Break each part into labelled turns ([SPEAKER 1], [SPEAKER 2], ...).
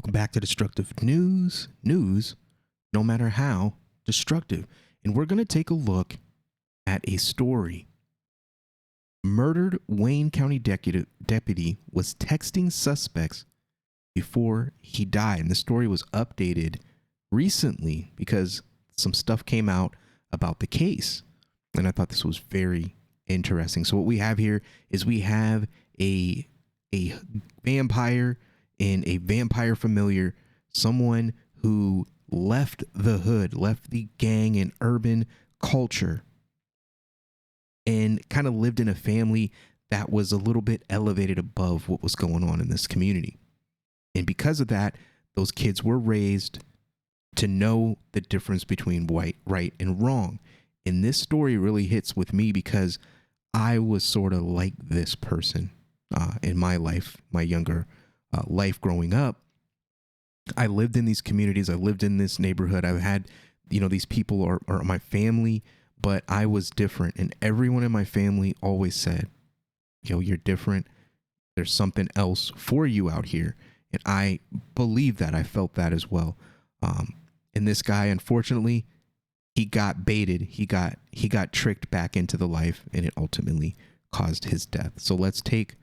[SPEAKER 1] Welcome back to Destructive News. News, no matter how destructive. And we're going to take a look at a story. Murdered Wayne County deputy was texting suspects before he died. And the story was updated recently because some stuff came out about the case. And I thought this was very interesting. So what we have here is we have a vampire and a vampire familiar, someone who left the hood, left the gang and urban culture, and kind of lived in a family that was a little bit elevated above what was going on in this community. And because of that, those kids were raised to know the difference between right, and wrong. And this story really hits with me because I was sort of like this person in my life, my younger life growing up. I lived in these communities. I lived in this neighborhood. I've had, these people are my family, but I was different. And everyone in my family always said, you're different. There's something else for you out here. And I believed that. I felt that as well. And this guy, unfortunately, he got baited. He got tricked back into the life, and it ultimately caused his death. So let's take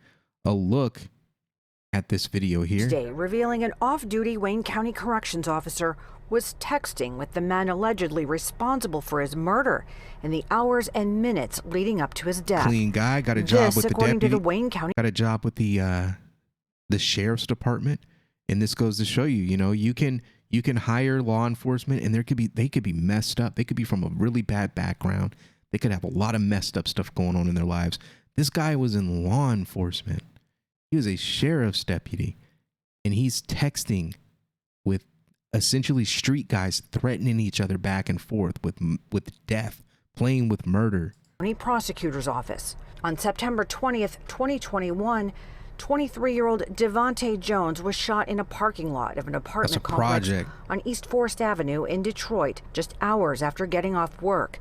[SPEAKER 1] a look at this video here.
[SPEAKER 2] Today, revealing an off-duty Wayne County Corrections officer was texting with the man allegedly responsible for his murder in the hours and minutes leading up to his death.
[SPEAKER 1] Clean guy, got a job with the
[SPEAKER 2] according
[SPEAKER 1] deputy.
[SPEAKER 2] To the Wayne County.
[SPEAKER 1] Got a job with the sheriff's department, and this goes to show you, you can hire law enforcement, and they could be messed up. They could be from a really bad background. They could have a lot of messed up stuff going on in their lives. This guy was in law enforcement. He was a sheriff's deputy, and he's texting with essentially street guys threatening each other back and forth with death, playing with murder.
[SPEAKER 2] County Prosecutor's Office. On September 20th, 2021, 23-year-old Devontae Jones was shot in a parking lot of an apartment complex on East Forest Avenue in Detroit, just hours after getting off work.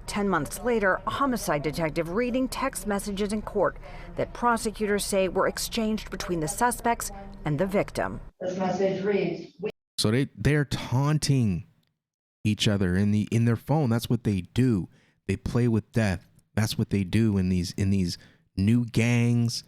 [SPEAKER 2] 10 months later, a homicide detective reading text messages in court that prosecutors say were exchanged between the suspects and the victim.
[SPEAKER 3] This message reads,
[SPEAKER 1] so they're taunting each other in their phone. That's what they do. They play with death. That's what they do in these new gangs.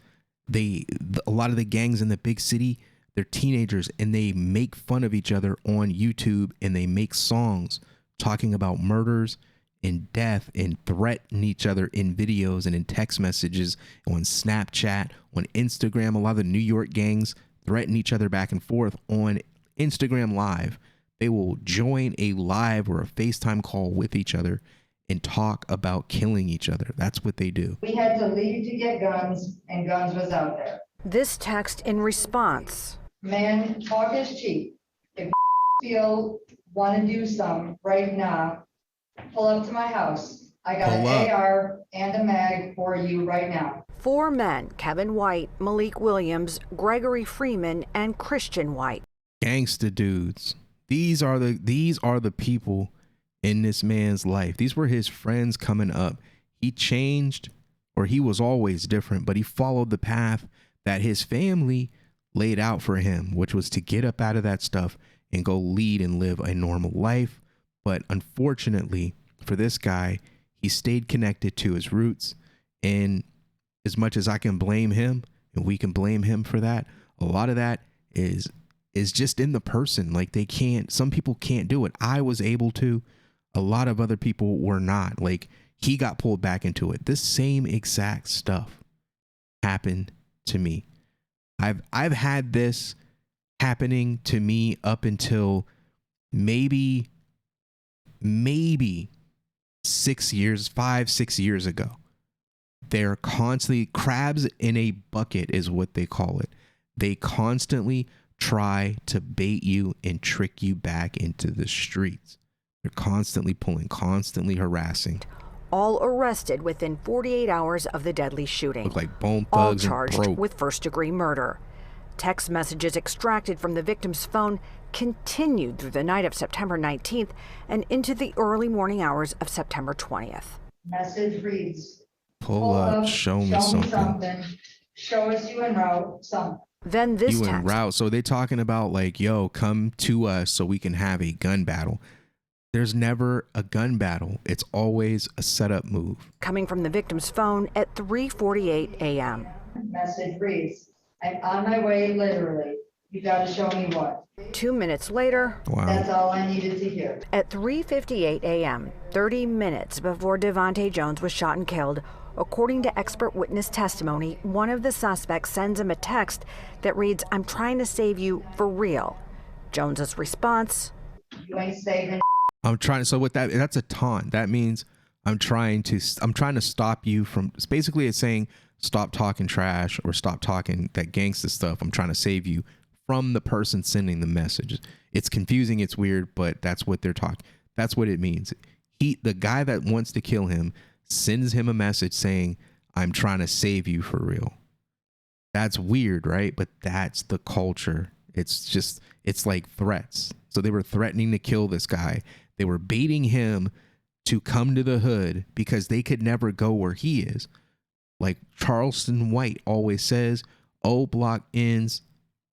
[SPEAKER 1] A lot of the gangs in the big city, they're teenagers, and they make fun of each other on YouTube, and they make songs talking about murders and death and threaten each other in videos and in text messages on Snapchat, on Instagram. A lot of the New York gangs threaten each other back and forth on Instagram Live. They will join a live or a FaceTime call with each other and talk about killing each other. That's what they do.
[SPEAKER 3] We had to leave to get guns, and guns was out there.
[SPEAKER 2] This text in response.
[SPEAKER 3] Man, talk is cheap. If you want to do some right now, pull up to my house. I got an AR and a mag for you right now.
[SPEAKER 2] 4 men, Kevin White, Malik Williams, Gregory Freeman, and Christian White.
[SPEAKER 1] Gangsta dudes. These are the people in this man's life. These were his friends coming up. He changed, or he was always different, but he followed the path that his family laid out for him, which was to get up out of that stuff and go lead and live a normal life. But unfortunately for this guy, he stayed connected to his roots. And as much as I can blame him, and we can blame him for that, a lot of that is just in the person. Like some people can't do it. I was able to. A lot of other people were not. Like, he got pulled back into it. This same exact stuff happened to me. I've had this happening to me up until maybe 6 years ago. They're constantly, crabs in a bucket is what they call it. They constantly try to bait you and trick you back into the streets. They're constantly pulling, constantly harassing.
[SPEAKER 2] All arrested within 48 hours of the deadly shooting.
[SPEAKER 1] Look like Bone Thugs.
[SPEAKER 2] All charged
[SPEAKER 1] and
[SPEAKER 2] with first-degree murder. Text messages extracted from the victim's phone continued through the night of September 19th and into the early morning hours of September 20th.
[SPEAKER 3] Message reads,
[SPEAKER 1] Pull up, show me something.
[SPEAKER 3] Show us you en route, something.
[SPEAKER 2] Then this
[SPEAKER 1] You en
[SPEAKER 2] text.
[SPEAKER 1] route. So they're talking about like, yo, come to us so we can have a gun battle. There's never a gun battle. It's always a setup move.
[SPEAKER 2] Coming from the victim's phone at 3:48 a.m.
[SPEAKER 3] Message reads, I'm on my way, literally. You gotta show me what.
[SPEAKER 2] 2 minutes later,
[SPEAKER 1] Wow.
[SPEAKER 3] That's all I needed to hear.
[SPEAKER 2] at 3:58 a.m., 30 minutes before Devontae Jones was shot and killed, according to expert witness testimony, one of the suspects sends him a text that reads, I'm trying to save you for real. Jones's response,
[SPEAKER 3] You ain't saving.
[SPEAKER 1] I'm trying. So with that, that's a taunt. That means I'm trying to stop you from. Basically, it's saying stop talking trash or stop talking that gangsta stuff. I'm trying to save you from the person sending the message. It's confusing. It's weird, but that's what they're talking. That's what it means. The guy that wants to kill him sends him a message saying, I'm trying to save you for real. That's weird, right? But that's the culture. It's like threats. So they were threatening to kill this guy. They were baiting him to come to the hood because they could never go where he is. Like Charleston White always says, O Block ends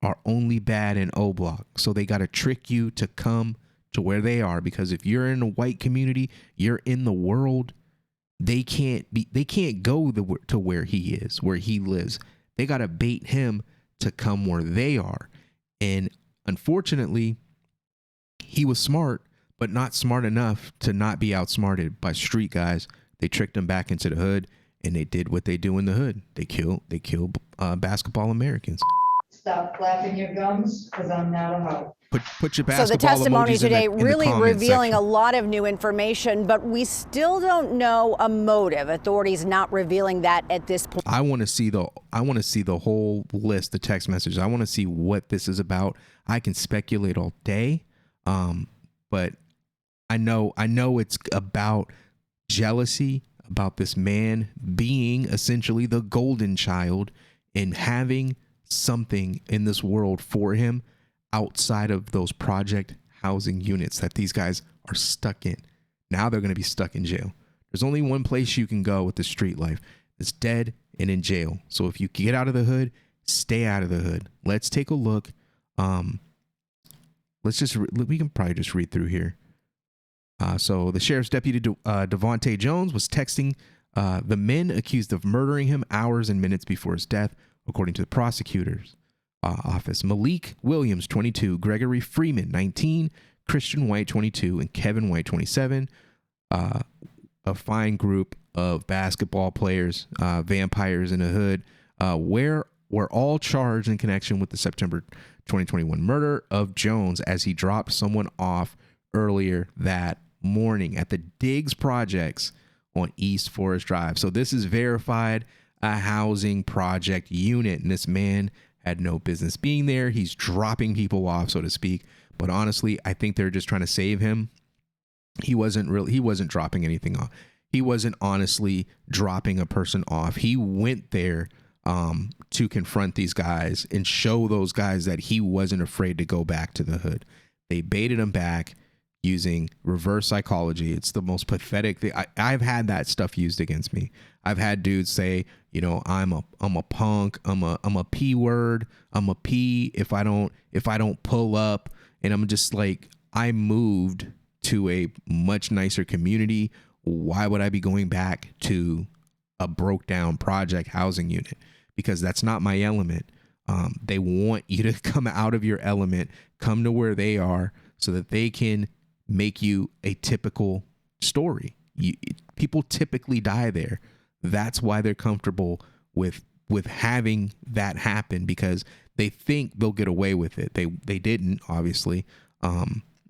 [SPEAKER 1] are only bad in O Block. So they got to trick you to come to where they are, because if you're in a white community, you're in the world. They can't go to where he is, where he lives. They got to bait him to come where they are. And unfortunately, he was smart, but not smart enough to not be outsmarted by street guys. They tricked him back into the hood, and they did what they do in the hood. They kill basketball Americans.
[SPEAKER 3] Stop flapping your gums, because I'm not a hoe.
[SPEAKER 1] Put your basketball
[SPEAKER 4] So the testimony
[SPEAKER 1] emojis in
[SPEAKER 4] today
[SPEAKER 1] the
[SPEAKER 4] really
[SPEAKER 1] comment
[SPEAKER 4] revealing
[SPEAKER 1] section.
[SPEAKER 4] a lot of new information, but we still don't know a motive. Authorities not revealing that at this point.
[SPEAKER 1] I want to see the whole list of text messages. I want to see what this is about. I can speculate all day, but I know it's about jealousy, about this man being essentially the golden child and having something in this world for him outside of those project housing units that these guys are stuck in. Now they're going to be stuck in jail. There's only one place you can go with the street life. It's dead and in jail. So if you get out of the hood, stay out of the hood. Let's take a look. We can probably just read through here. So the sheriff's deputy, Devontae Jones, was texting the men accused of murdering him hours and minutes before his death, according to the prosecutor's office. Malik Williams, 22, Gregory Freeman, 19, Christian White, 22, and Kevin White, 27. A fine group of basketball players, vampires in the hood, were all charged in connection with the September 2021 murder of Jones as he dropped someone off earlier that morning at the Diggs Projects on East Forest Drive. So this is verified, a housing project unit, and this man had no business being there. He's dropping people off, so to speak. But honestly, I think they're just trying to save him. He wasn't dropping anything off. He wasn't honestly dropping a person off. He went there to confront these guys and show those guys that he wasn't afraid to go back to the hood. They baited him back using reverse psychology. It's the most pathetic thing. I've had that stuff used against me. I've had dudes say, you know, I'm a punk, I'm a P word, I'm a P if I don't pull up. And I'm just like, I moved to a much nicer community. Why would I be going back to a broke down project housing unit? Because that's not my element. They want you to come out of your element, come to where they are so that they can make you a typical story. People typically die there. That's why they're comfortable with having that happen, because they think they'll get away with it. They didn't, obviously.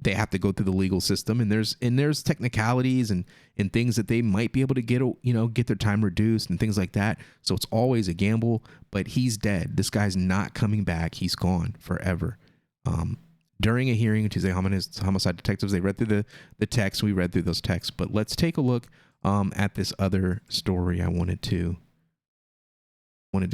[SPEAKER 1] They have to go through the legal system, and there's technicalities and things that they might be able to get their time reduced and things like that. So it's always a gamble, but he's dead. This guy's not coming back. He's gone forever. During a hearing, Tuesday, homicide detectives, they read through the text. We read through those texts, but let's take a look at this other story. I wanted to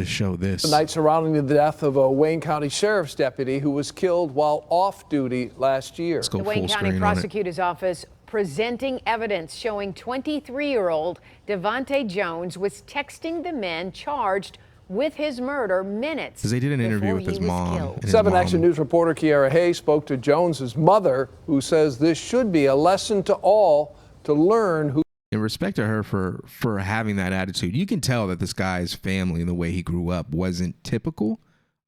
[SPEAKER 1] show this.
[SPEAKER 5] The night surrounding the death of a Wayne County Sheriff's deputy who was killed while off duty last year.
[SPEAKER 1] Let's go
[SPEAKER 6] The
[SPEAKER 1] full
[SPEAKER 6] Wayne County
[SPEAKER 1] screen
[SPEAKER 6] Prosecutor's Office presenting evidence showing 23-year-old Devontae Jones was texting the men charged with his murder minutes
[SPEAKER 1] because they did an interview
[SPEAKER 6] before
[SPEAKER 1] with his
[SPEAKER 6] he was
[SPEAKER 1] mom.
[SPEAKER 6] killed.
[SPEAKER 1] and his
[SPEAKER 5] 7
[SPEAKER 1] mom-
[SPEAKER 5] Action News reporter Kiara Hayes spoke to Jones's mother, who says this should be a lesson to all to learn who.
[SPEAKER 1] In respect to her for having that attitude, you can tell that this guy's family and the way he grew up wasn't typical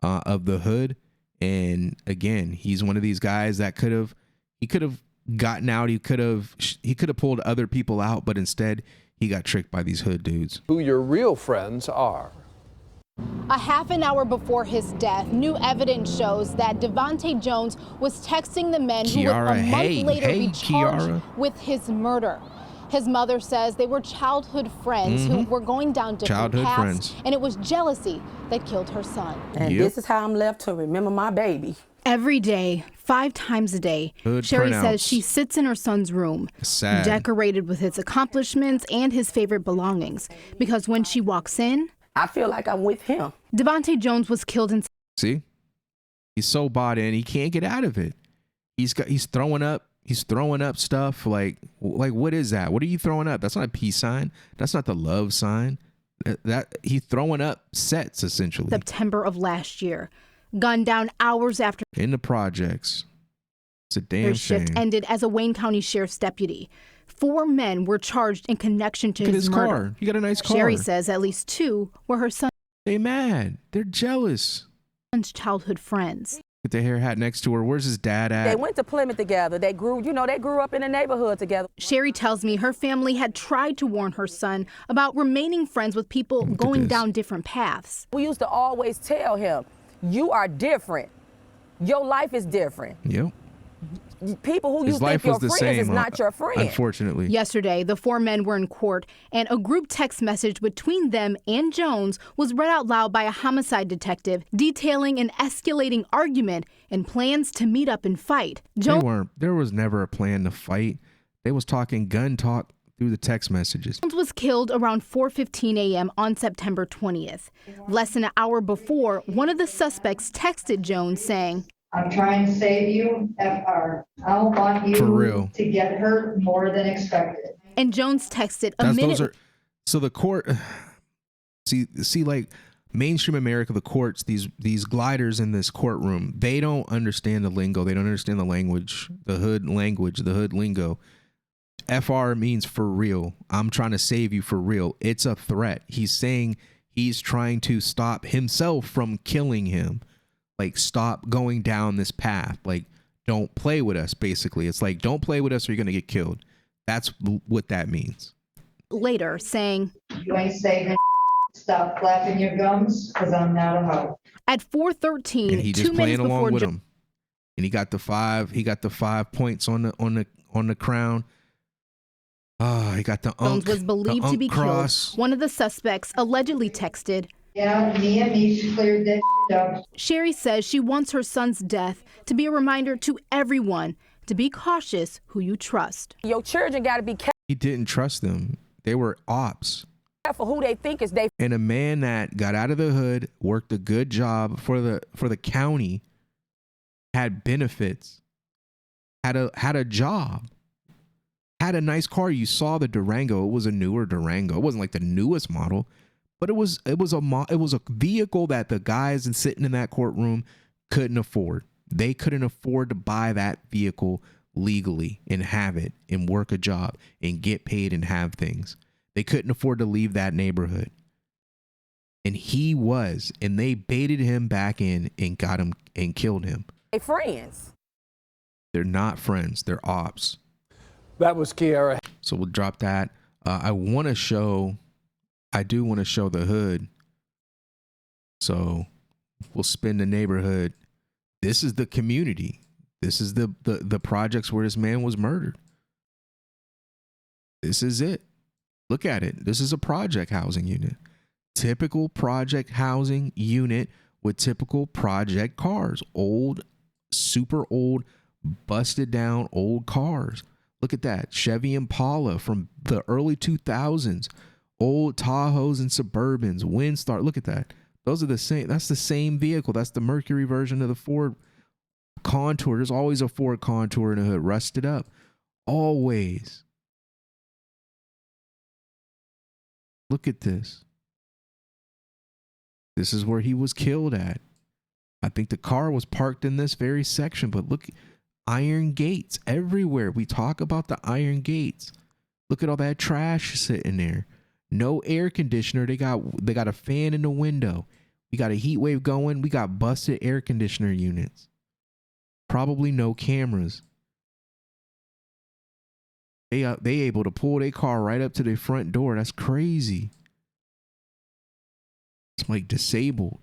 [SPEAKER 1] of the hood. And again, he's one of these guys that could have gotten out. He could have pulled other people out, but instead he got tricked by these hood dudes.
[SPEAKER 5] Who your real friends are.
[SPEAKER 7] A half an hour before his death, new evidence shows that Devontae Jones was texting the men who would
[SPEAKER 1] Kiara,
[SPEAKER 7] a month
[SPEAKER 1] hey,
[SPEAKER 7] later
[SPEAKER 1] hey,
[SPEAKER 7] be charged
[SPEAKER 1] Kiara.
[SPEAKER 7] with his murder. His mother says they were childhood friends who were going down different
[SPEAKER 1] Childhood
[SPEAKER 7] paths,
[SPEAKER 1] friends.
[SPEAKER 7] and it was jealousy that killed her son.
[SPEAKER 8] And
[SPEAKER 1] Yep.
[SPEAKER 8] this is how I'm left to remember my baby.
[SPEAKER 7] Every day, 5 times a day,
[SPEAKER 1] Hood
[SPEAKER 7] Sherry
[SPEAKER 1] printouts.
[SPEAKER 7] says she sits in her son's room,
[SPEAKER 1] Sad.
[SPEAKER 7] decorated with his accomplishments and his favorite belongings, because when she walks in,
[SPEAKER 8] I feel like I'm with him.
[SPEAKER 7] Devontae Jones was killed in
[SPEAKER 1] See, he's so bought in, he can't get out of it. He's throwing up stuff like what is that? What are you throwing up? That's not a peace sign. That's not the love sign. That he's throwing up sets essentially
[SPEAKER 7] September of last year, gunned down hours after
[SPEAKER 1] in the projects. It's a damn
[SPEAKER 7] their
[SPEAKER 1] shame.
[SPEAKER 7] shift ended as a Wayne County Sheriff's deputy. 4 men were charged in connection to
[SPEAKER 1] Look at
[SPEAKER 7] his
[SPEAKER 1] his
[SPEAKER 7] murder.
[SPEAKER 1] car. He got a nice car.
[SPEAKER 7] Sherry says at least 2 were her son's
[SPEAKER 1] They mad. They're jealous.
[SPEAKER 7] childhood friends.
[SPEAKER 1] Get the hair hat next to her. Where's his dad at?
[SPEAKER 8] They went to Plymouth together. They grew up in the neighborhood together.
[SPEAKER 7] Sherry tells me her family had tried to warn her son about remaining friends with people
[SPEAKER 1] Look at
[SPEAKER 7] going
[SPEAKER 1] this.
[SPEAKER 7] down different paths.
[SPEAKER 8] We used to always tell him, you are different. Your life is different.
[SPEAKER 1] Yep.
[SPEAKER 8] People who you
[SPEAKER 1] His
[SPEAKER 8] think
[SPEAKER 1] life
[SPEAKER 8] your
[SPEAKER 1] was the
[SPEAKER 8] friends
[SPEAKER 1] same.
[SPEAKER 8] is not your friend.
[SPEAKER 1] Unfortunately.
[SPEAKER 7] Yesterday, the 4 men were in court, and a group text message between them and Jones was read out loud by a homicide detective, detailing an escalating argument and plans to meet up and fight.
[SPEAKER 1] There was never a plan to fight. They was talking gun talk through the text messages.
[SPEAKER 7] Jones was killed around 4:15 a.m. on September 20th. Less than an hour before, one of the suspects texted Jones saying,
[SPEAKER 3] I'm trying to save you, FR. I don't want
[SPEAKER 1] For
[SPEAKER 3] you
[SPEAKER 1] real.
[SPEAKER 3] to get hurt more than expected.
[SPEAKER 7] and Jones texted a
[SPEAKER 1] That's,
[SPEAKER 7] minute.
[SPEAKER 1] those are, so the court, see, like mainstream America, the courts, these gliders in this courtroom, they don't understand the lingo. They don't understand the language, the hood lingo. FR means for real. I'm trying to save you for real. It's a threat. He's saying he's trying to stop himself from killing him. Like, stop going down this path. Like, don't play with us, basically. It's like, don't play with us or you're going to get killed. That's what that means.
[SPEAKER 7] Later saying,
[SPEAKER 3] You ain't saving. Stop flapping your gums, because I'm not a hoe.
[SPEAKER 7] at 4:13,
[SPEAKER 1] And he
[SPEAKER 7] 2
[SPEAKER 1] just
[SPEAKER 7] minutes
[SPEAKER 1] playing along
[SPEAKER 7] before
[SPEAKER 1] with him. And he got the 5 points on the crown. Ah, he got the
[SPEAKER 7] Jones
[SPEAKER 1] unk,
[SPEAKER 7] was believed
[SPEAKER 1] the
[SPEAKER 7] to be
[SPEAKER 1] unk cross.
[SPEAKER 7] killed, one of the suspects allegedly texted.
[SPEAKER 3] Yeah, me and me cleared that up.
[SPEAKER 7] Sherry says she wants her son's death to be a reminder to everyone to be cautious who you trust.
[SPEAKER 8] Your children got to be
[SPEAKER 1] He didn't trust them. They were ops.
[SPEAKER 8] careful who they think is they.
[SPEAKER 1] And a man that got out of the hood, worked a good job for the county, had benefits, had a job, had a nice car. You saw the Durango. It was a newer Durango. It wasn't like the newest model, but it was a vehicle that the guys sitting in that courtroom couldn't afford. They couldn't afford to buy that vehicle legally and have it and work a job and get paid and have things. They couldn't afford to leave that neighborhood. And he was, and they baited him back in and got him and killed him.
[SPEAKER 8] They friends.
[SPEAKER 1] They're not friends. They're ops.
[SPEAKER 5] That was Kiara.
[SPEAKER 1] So we'll drop that. I do want to show the hood. So we'll spin the neighborhood. This is the community. This is the projects where this man was murdered. This is it. Look at it. This is a project housing unit. Typical project housing unit with typical project cars. Old, super old, busted down old cars. Look at that. Chevy Impala from the early 2000s. Old Tahoes and Suburbans. Windstar. Look at that. Those are the same. That's the same vehicle. That's the Mercury version of the Ford Contour. There's always a Ford Contour in the hood. Rusted up. Always. Look at this. This is where he was killed at. I think the car was parked in this very section, but look, iron gates everywhere. We talk about the iron gates. Look at all that trash sitting there. No air conditioner. They got a fan in the window. We got a heat wave going. We got busted air conditioner units. Probably no cameras. They able to pull their car right up to their front door. That's crazy. It's like disabled.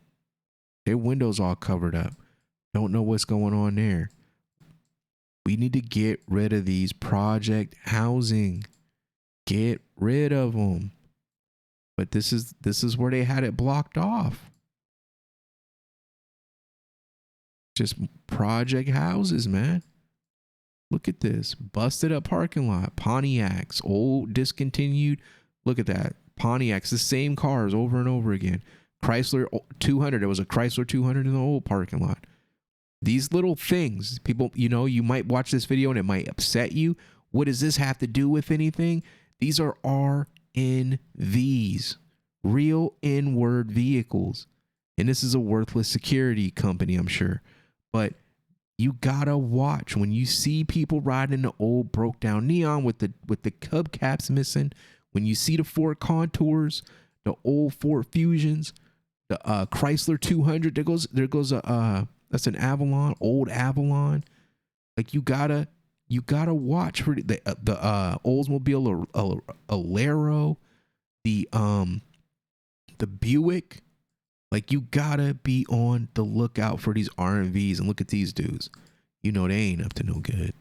[SPEAKER 1] Their windows all covered up. Don't know what's going on there. We need to get rid of these project housing. Get rid of them. But this is where they had it blocked off. Just project houses, man. Look at this. Busted up parking lot. Pontiacs. Old discontinued. Look at that. Pontiacs. The same cars over and over again. Chrysler 200. There was a Chrysler 200 in the old parking lot. These little things. People, you know, you might watch this video and it might upset you. What does this have to do with anything? These are RNVs. Real N-word vehicles. And this is a worthless security company, I'm sure. But you gotta watch when you see people riding the old broke down Neon with the hubcaps missing. When you see the Ford Contours, the old Ford Fusions, the Chrysler 200. There goes that's an Avalon, old Avalon. Like you gotta watch for the Oldsmobile Alero, the Buick. Like you gotta be on the lookout for these RMVs, and look at these dudes. You know they ain't up to no good.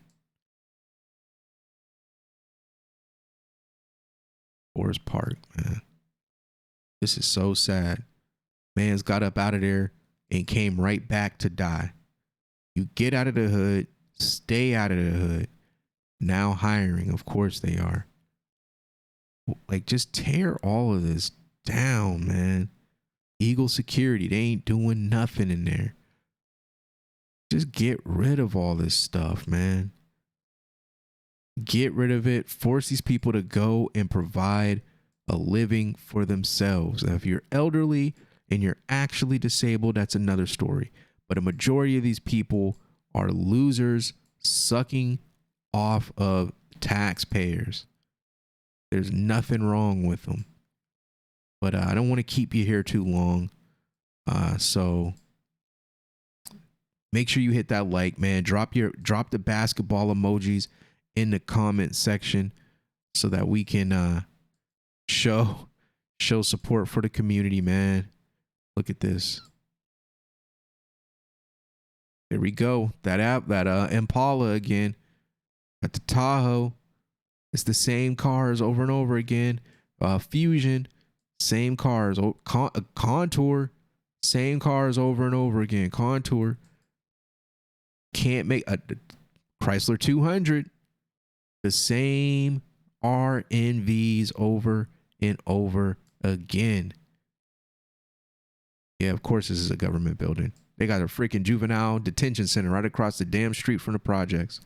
[SPEAKER 1] Forest Park, man. This is so sad. Man's got up out of there and came right back to die. You get out of the hood, stay out of the hood. Now hiring, of course they are. Like just tear all of this down, man. Eagle Security, they ain't doing nothing in there. Just get rid of all this stuff, man. Get rid of it. Force these people to go and provide a living for themselves. Now, if you're elderly and you're actually disabled, that's another story. But a majority of these people are losers sucking off of taxpayers. There's nothing wrong with them. But I don't want to keep you here too long. So make sure you hit that like, man. Drop the basketball emojis in the comment section so that we can show support for the community, man. Look at this. There we go. That Impala again at the Tahoe. It's the same cars over and over again. Fusion. Same cars, Contour, same cars over and over again. Contour can't make a Chrysler 200, the same RNVs over and over again. Yeah, of course, this is a government building. They got a freaking juvenile detention center right across the damn street from the projects.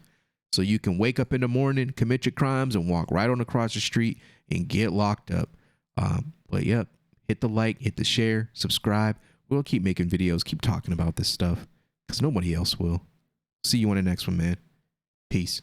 [SPEAKER 1] So you can wake up in the morning, commit your crimes, and walk right on across the street and get locked up. But yep, hit the like, hit the share, subscribe. We'll keep making videos, keep talking about this stuff because nobody else will. See you on the next one, man. Peace.